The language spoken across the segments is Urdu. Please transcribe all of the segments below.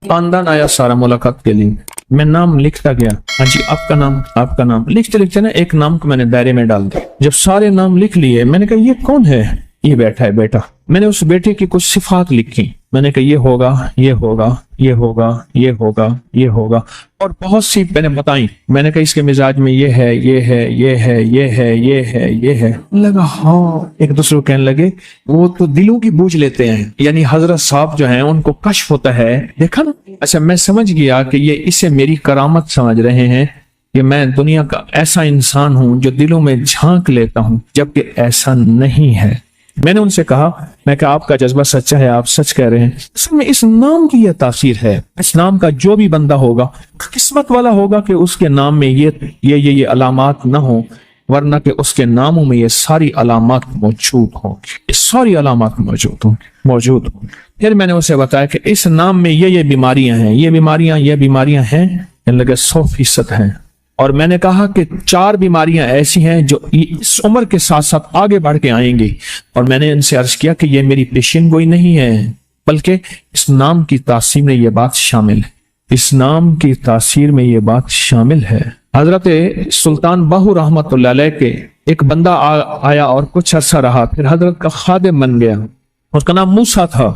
خاندان آیا سارا ملاقات کے لیے، میں نام لکھتا گیا، ہاں جی آپ کا نام لکھتے لکھتے نا ایک نام کو میں نے دائرے میں ڈال دیا۔ جب سارے نام لکھ لیے میں نے کہا یہ کون ہے؟ یہ بیٹھا ہے بیٹا۔ میں نے اس بیٹے کی کچھ صفات لکھی، میں نے کہا یہ ہوگا یہ ہوگا یہ ہوگا یہ ہوگا یہ ہوگا، اور بہت سی میں نے بتائیں۔ میں نے کہا اس کے مزاج میں یہ ہے یہ ہے یہ ہے یہ ہے یہ ہے یہ ہے۔ لگا ہاں، ایک دوسرے کو کہنے لگے وہ تو دلوں کی بوجھ لیتے ہیں، یعنی حضرت صاحب جو ہیں ان کو کشف ہوتا ہے، دیکھا نا۔ اچھا میں سمجھ گیا کہ یہ اسے میری کرامت سمجھ رہے ہیں کہ میں دنیا کا ایسا انسان ہوں جو دلوں میں جھانک لیتا ہوں، جبکہ ایسا نہیں ہے۔ میں نے ان سے کہا، میں کہا آپ کا جذبہ سچا ہے، آپ سچ کہہ رہے ہیں۔ اصل میں اس نام کی یہ تاثیر ہے، اس نام کا جو بھی بندہ ہوگا قسمت والا ہوگا کہ اس کے نام میں یہ علامات نہ ہوں، ورنہ کہ اس کے ناموں میں یہ ساری علامات موجود ہوں، یہ ساری علامات موجود ہوں۔ پھر میں نے اسے بتایا کہ اس نام میں یہ بیماریاں ہیں، یہ بیماریاں ہیں، ان لگے 100% ہیں۔ اور میں نے کہا کہ 4 بیماریاں ایسی ہیں جو اس عمر کے ساتھ ساتھ آگے بڑھ کے آئیں گی، اور میں نے ان سے عرض کیا کہ یہ میری پیشین گوئی نہیں ہے، بلکہ اس نام کی تاثیر میں یہ بات شامل ہے، اس نام کی تاثیر میں یہ بات شامل ہے۔ حضرت سلطان باہو رحمت اللہ علیہ کے ایک بندہ آیا اور کچھ عرصہ رہا، پھر حضرت کا خادم بن گیا، اس کا نام موسیٰ تھا۔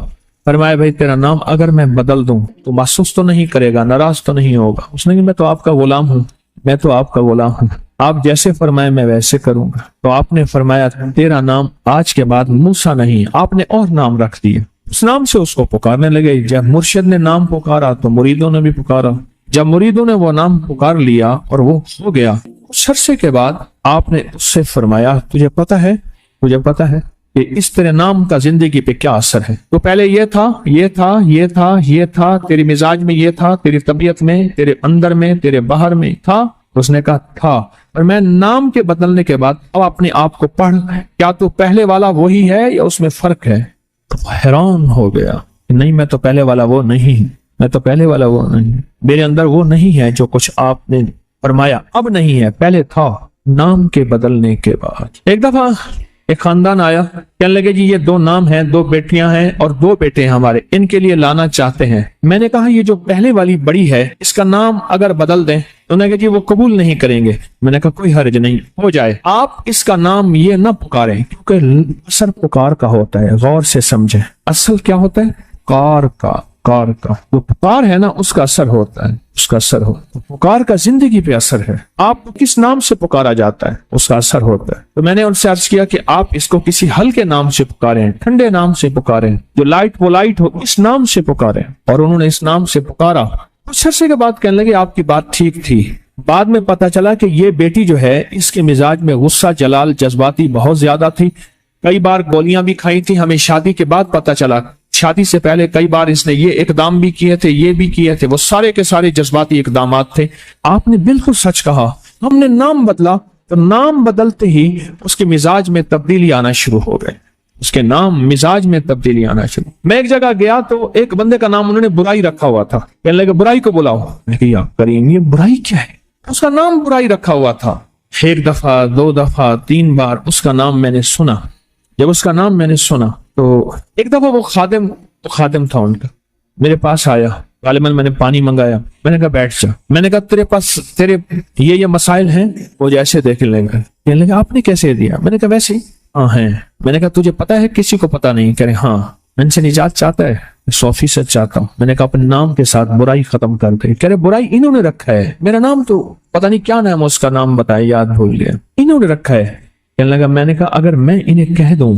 فرمایا بھائی تیرا نام اگر میں بدل دوں تو محسوس تو نہیں کرے گا، ناراض تو نہیں ہوگا؟ اس نے کہا میں تو آپ کا غلام ہوں، آپ جیسے فرمائے میں ویسے کروں گا۔ تو آپ نے فرمایا تیرا نام آج کے بعد موسیٰ نہیں، آپ نے اور نام رکھ دیا۔ اس نام سے اس کو پکارنے لگے۔ جب مرشد نے نام پکارا تو مریدوں نے بھی پکارا، جب مریدوں نے وہ نام پکار لیا اور وہ ہو گیا، کچھ عرصے کے بعد آپ نے اس سے فرمایا تجھے پتا ہے کہ اس طرح نام کا زندگی پہ کیا اثر ہے؟ تو پہلے یہ تھا، تیری مزاج میں یہ تھا، تیری طبیعت میں، تیرے اندر میں، تیرے باہر میں تھا۔ اس نے کہا تھا، اور میں نام کے بدلنے کے بعد اب اپنے آپ کو پڑھ، کیا تو پہلے والا وہی ہے یا اس میں فرق ہے؟ تو حیران ہو گیا کہ نہیں، میں تو پہلے والا وہ نہیں، میرے اندر وہ نہیں ہے جو کچھ آپ نے فرمایا، اب نہیں ہے، پہلے تھا۔ نام کے بدلنے کے بعد ایک دفعہ ایک خاندان آیا، کہنے لگے جی یہ 2 نام ہیں، 2 بیٹیاں ہیں اور 2 بیٹے ہیں ہمارے، ان کے لیے لانا چاہتے ہیں۔ میں نے کہا یہ جو پہلے والی بڑی ہے اس کا نام اگر بدل دیں، تو انہوں نے کہا جی وہ قبول نہیں کریں گے۔ میں نے کہا کوئی حرج نہیں، ہو جائے، آپ اس کا نام یہ نہ پکاریں، کیونکہ اثر پکار کا ہوتا ہے، غور سے سمجھیں۔ اصل کیا ہوتا ہے؟ کار کا جو پکار ہے نا اس کا اثر ہوتا ہے، پکار کا زندگی پہ اثر ہے، آپ کو کس نام سے پکارا جاتا ہے اس کا اثر ہوتا ہے۔ تو میں نے ان سے عرض کیا کہ آپ اس کو کسی ہلکے نام سے پکاریں، ٹھنڈے نام سے پکاریں، جو لائٹ ہو، اس نام سے پکاریں۔ اور انہوں نے اس نام سے پکارا۔ کچھ عرصے کے بعد کہنے لگے آپ کی بات ٹھیک تھی۔ بعد میں پتا چلا کہ یہ بیٹی جو ہے اس کے مزاج میں غصہ، جلال، جذباتی بہت زیادہ تھی، کئی بار گولیاں بھی کھائی تھی۔ ہمیں شادی کے بعد پتا چلا، شادی سے پہلے کئی بار اس نے یہ اقدام بھی کیے تھے، یہ بھی کیے تھے، وہ سارے کے سارے جذباتی اقدامات تھے۔ آپ نے بالکل سچ کہا، ہم نے نام بدلا تو نام بدلتے ہی اس کے مزاج میں تبدیلی آنا شروع ہو گئے، میں ایک جگہ گیا تو ایک بندے کا نام انہوں نے برائی رکھا ہوا تھا، کہنے لگے برائی کو بلاؤ۔ میں نے کہا یا کریم یہ برائی کیا ہے؟ اس کا نام برائی رکھا ہوا تھا۔ 1 دفعہ 2 دفعہ 3 بار اس کا نام میں نے سنا۔ جب اس کا نام میں نے سنا تو ایک دفعہ وہ خادم تھا ان کا، میرے پاس آیا، غالباً میں نے پانی منگایا، میں نے کہا بیٹھ جا۔ میں نے کہا تیرے پاس تیرے یہ مسائل ہیں؟ وہ جیسے دیکھنے لگا، کہنے لگا آپ نے کیسے دیا؟ میں نے کہا ویسے ہی۔ ہاں ہیں۔ میں نے کہا تجھے پتا ہے کسی کو پتا نہیں؟ کہہ رہے ہاں۔ میں ان سے نجات چاہتا ہے؟ 100% چاہتا ہوں۔ میں نے کہا اپنے نام کے ساتھ برائی ختم کر دے۔ کہہ رہے برائی انہوں نے رکھا ہے، میرا نام تو پتہ نہیں کیا نام، اس کا نام بتایا، یاد بھول گیا، انہوں نے رکھا ہے۔ کہنے لگا میں نے کہا اگر میں انہیں کہہ دوں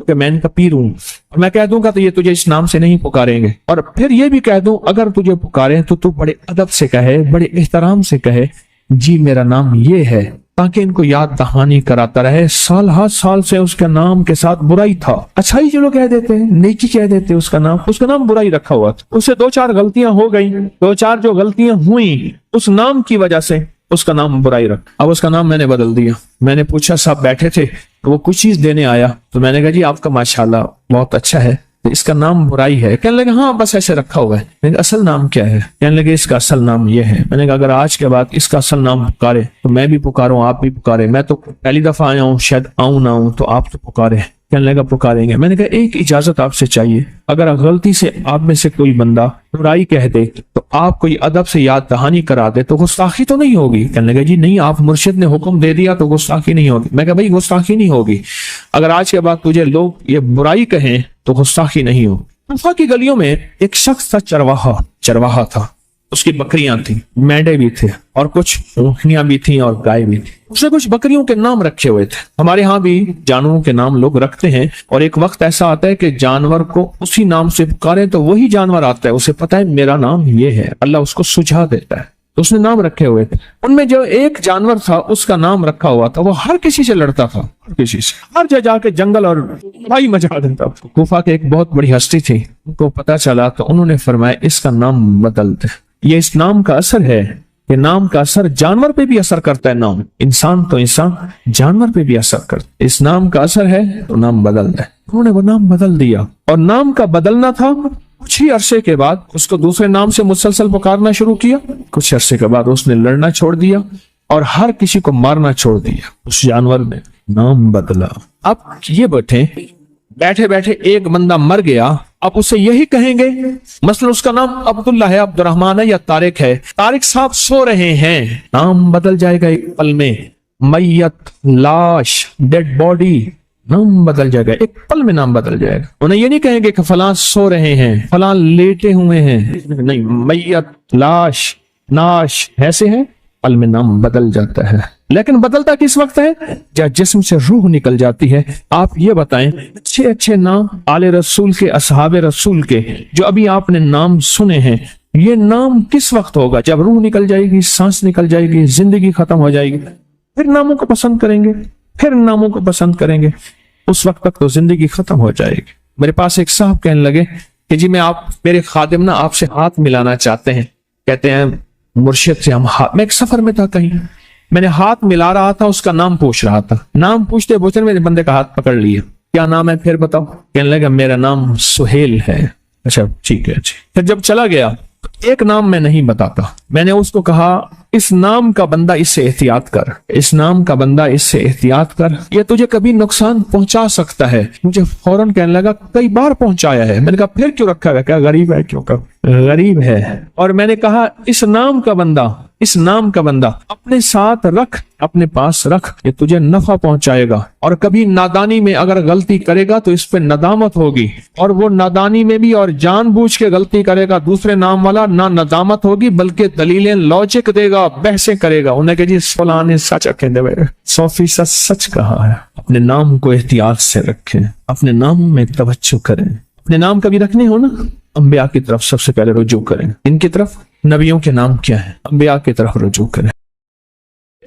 کہ میں ان کا پیر ہوں اور میں کہہ دوں گا تو یہ تجھے اس نام سے نہیں پکاریں گے، اور پھر یہ بھی کہہ دوں اگر تجھے پکاریں تو بڑے ادب سے کہے، بڑے احترام سے کہے جی میرا نام یہ ہے، تاکہ ان کو یاد دہانی کراتا رہے۔ سال ہر سال سے اس کے نام کے ساتھ برائی تھا، اچھائی چلو کہہ دیتے ہیں، نیکی کہہ دیتے، اس کا نام برائی رکھا ہوا تھا۔ اسے 2-4 غلطیاں ہو گئی، 2-4 جو غلطیاں ہوئیں اس نام کی وجہ سے اس کا نام برائی رکھ۔ اب اس کا نام میں نے بدل دیا۔ میں نے پوچھا صاحب بیٹھے تھے تو وہ کچھ چیز دینے آیا، تو میں نے کہا جی آپ کا ماشاءاللہ بہت اچھا ہے، اس کا نام برائی ہے۔ کہنے لگے ہاں بس ایسے رکھا ہوا ہے۔ میں نے کہا اصل نام کیا ہے؟ کہنے لگے اس کا اصل نام یہ ہے۔ میں نے کہا اگر آج کے بعد اس کا اصل نام پکارے تو میں بھی پکاروں، آپ بھی پکارے، میں تو پہلی دفعہ آیا ہوں، شاید آؤں نہ آؤں تو آپ تو پکارے، کہنے لگا پکاریں گے. میں نے کہا ایک اجازت آپ سے چاہیے, اگر غلطی سے آپ میں سے کوئی بندہ برائی کہہ دے تو آپ کوئی ادب سے یاد دہانی کرا دے تو گستاخی تو نہیں ہوگی؟ کہنے لگا جی نہیں, آپ مرشد نے حکم دے دیا تو گستاخی نہیں ہوگی. میں کہا بھائی گستاخی نہیں ہوگی, اگر آج کے بعد تجھے لوگ یہ برائی کہیں تو گستاخی نہیں ہوگی. کوفہ کی گلیوں میں ایک شخص تھا, چرواہا تھا, اس کی بکریاں تھیں, مینڈے بھی تھے اور کچھ اونٹنیاں بھی تھیں اور گائے بھی تھی. اس نے کچھ بکریوں کے نام رکھے ہوئے تھے. ہمارے ہاں بھی جانوروں کے نام لوگ رکھتے ہیں, اور ایک وقت ایسا آتا ہے کہ جانور کو اسی نام سے پکارے تو وہی جانور آتا ہے, اسے پتا ہے میرا نام یہ ہے, اللہ اس کو سجھا دیتا ہے. تو اس نے نام رکھے ہوئے تھے. ان میں جو ایک جانور تھا اس کا نام رکھا ہوا تھا, وہ ہر کسی سے لڑتا تھا, ہر کسی سے, ہر جگہ جا کے جنگل اور لڑائی مچا دیتا. کوفہ کے ایک بہت بڑی ہستی تھی, ان کو پتا چلا تو انہوں نے فرمایا اس کا نام بدل دے. یہ اس نام کا اثر ہے, یہ نام کا اثر جانور پہ بھی اثر کرتا ہے. نام انسان تو انسان, جانور پہ بھی اثر کرتا ہے. اس نام کا اثر ہے تو نام بدل دے. انہوں نے وہ نام بدل دیا, اور نام کا بدلنا تھا. کچھ ہی عرصے کے بعد اس کو دوسرے نام سے مسلسل پکارنا شروع کیا. کچھ عرصے کے بعد اس نے لڑنا چھوڑ دیا اور ہر کسی کو مارنا چھوڑ دیا. اس جانور نے نام بدلا. اب یہ بیٹھے بیٹھے ایک بندہ مر گیا, اب اسے یہی کہیں گے, مثلا اس کا نام عبداللہ ہے, عبد الرحمن ہے یا طارق ہے, طارق صاحب سو رہے ہیں, نام بدل جائے گا ایک پل میں. میت, لاش, ڈیڈ باڈی, نام بدل جائے گا ایک پل میں, نام بدل جائے گا. انہیں یہ نہیں کہیں گے کہ فلاں سو رہے ہیں, فلاں لیٹے ہوئے ہیں, نہیں, میت, لاش, ناش ایسے ہیں, پل میں نام بدل جاتا ہے. لیکن بدلتا کس وقت ہے؟ جب جسم سے روح نکل جاتی ہے. آپ یہ بتائیں, اچھے نام آل رسول کے, اصحاب رسول کے جو ابھی آپ نے نام سنے ہیں, یہ نام کس وقت ہوگا؟ جب روح نکل جائے گی, سانس نکل جائے گی, زندگی ختم ہو جائے گی, پھر ناموں کو پسند کریں گے, پھر ناموں کو پسند کریں گے. اس وقت تک تو زندگی ختم ہو جائے گی. میرے پاس ایک صاحب کہنے لگے کہ جی میرے خادم نا آپ سے ہاتھ ملانا چاہتے ہیں. کہتے ہیں مرشد سے ہم ہاتھ, میں ایک سفر میں تھا کہیں, میں نے ہاتھ ملا رہا تھا, اس کا نام پوچھ رہا تھا. نام پوچھتے میرے بندے کا ہاتھ پکڑ لیا. کیا نام ہے پھر بتاؤ؟ کہنے لگا میرا نام سہیل ہے. اچھا ٹھیک ہے جی. پھر جب چلا گیا, ایک نام میں نہیں بتاتا. میں نے اس کو کہا اس نام کا بندہ اس سے احتیاط کر, اس نام کا بندہ اس سے احتیاط کر, یہ تجھے کبھی نقصان پہنچا سکتا ہے. مجھے فوراً کہنے لگا کئی بار پہنچایا ہے. میں نے کہا پھر کیوں رکھا ہے؟ کیا غریب ہے؟ کیوں غریب ہے. اور میں نے کہا اس نام کا بندہ اپنے ساتھ رکھ, اپنے پاس رکھ, یہ تجھے نفع پہنچائے گا. اور کبھی نادانی میں اگر غلطی کرے گا تو اس پہ ندامت ہوگی, اور وہ نادانی میں بھی اور جان بوجھ کے غلطی کرے گا دوسرے نام والا, نہ ندامت ہوگی بلکہ دلیلیں لاجک دے گا, بحثیں کرے گا. انہیں کہ جی فلاں نے سچ کہندے ہوئے 100% سچ کہا ہے. اپنے نام کو احتیاط سے رکھیں, اپنے نام میں توجہ کریں. اپنے نام کبھی رکھنے ہو نا, انبیاء کی طرف سب سے پہلے رجوع کریں. ان کی طرف نبیوں کے نام کیا ہیں, انبیاء کی طرف رجوع کریں.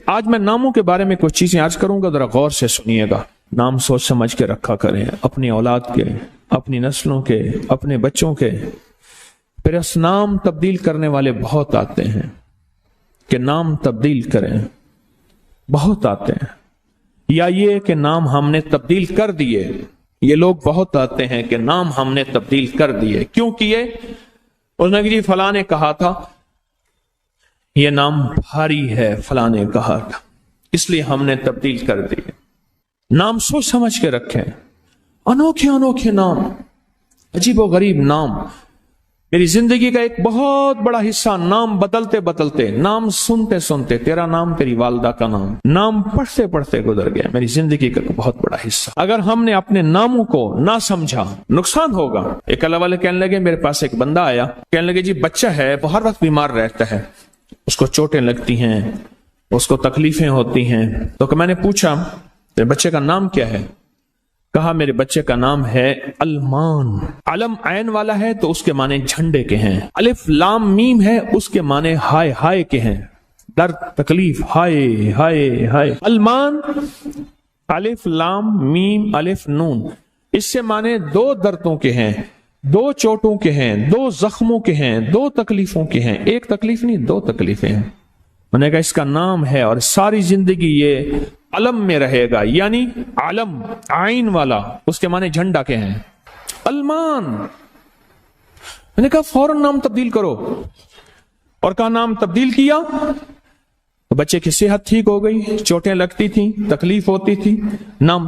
آج میں ناموں کے بارے میں کچھ چیزیں عرض کروں گا, ذرا غور سے سنیے گا. نام سوچ سمجھ کے رکھا کریں, اپنی اولاد کے, اپنی نسلوں کے, اپنے بچوں کے. پھر اس نام تبدیل کرنے والے بہت آتے ہیں کہ نام تبدیل کریں, بہت آتے ہیں. یا یہ کہ نام ہم نے تبدیل کر دیے, یہ لوگ بہت آتے ہیں کہ نام ہم نے تبدیل کر دیے. کیوں کیے؟ اس نے جی فلاں نے کہا تھا یہ نام بھاری ہے, فلاں نے کہا تھا اس لیے ہم نے تبدیل کر دیے. نام سوچ سمجھ کے رکھیں. انوکھے نام, عجیب و غریب نام. میری زندگی کا ایک بہت بڑا حصہ نام بدلتے, نام سنتے, تیرا نام, تیری والدہ کا نام پڑھتے گزر گیا. میری زندگی کا بہت بڑا حصہ. اگر ہم نے اپنے ناموں کو نہ سمجھا نقصان ہوگا. ایک اللہ والے کہنے لگے, میرے پاس ایک بندہ آیا, کہنے لگے جی بچہ ہے, وہ ہر وقت بیمار رہتا ہے, اس کو چوٹیں لگتی ہیں, اس کو تکلیفیں ہوتی ہیں. تو میں نے پوچھا تیرے بچے کا نام کیا ہے؟ کہا میرے بچے کا نام ہے المان. علم عین والا ہے تو اس کے معنی جھنڈے کے ہیں, الف لام میم ہے اس کے معنی ہائے کے ہیں, درد تکلیف, ہائے. المان, الف لام میم الف نون, اس سے معنی دو دردوں کے ہیں, دو چوٹوں کے ہیں, دو زخموں کے ہیں, دو تکلیفوں کے ہیں. ایک تکلیف نہیں, دو تکلیفیں ہیں. میں نے کہا اس کا نام ہے اور ساری زندگی یہ علم میں رہے گا. یعنی علم عین والا, اس کے معنی جھنڈا کے ہیں, المان. میں نے کہا فوراً نام تبدیل کرو, اور کہا نام تبدیل کیا تو بچے کی صحت ٹھیک ہو گئی. چوٹیں لگتی تھیں, تکلیف ہوتی تھی, نام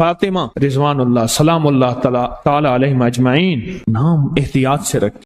فاطمہ رضوان اللہ سلام اللہ تعالی علیہم اجمعین. نام احتیاط سے رکھ.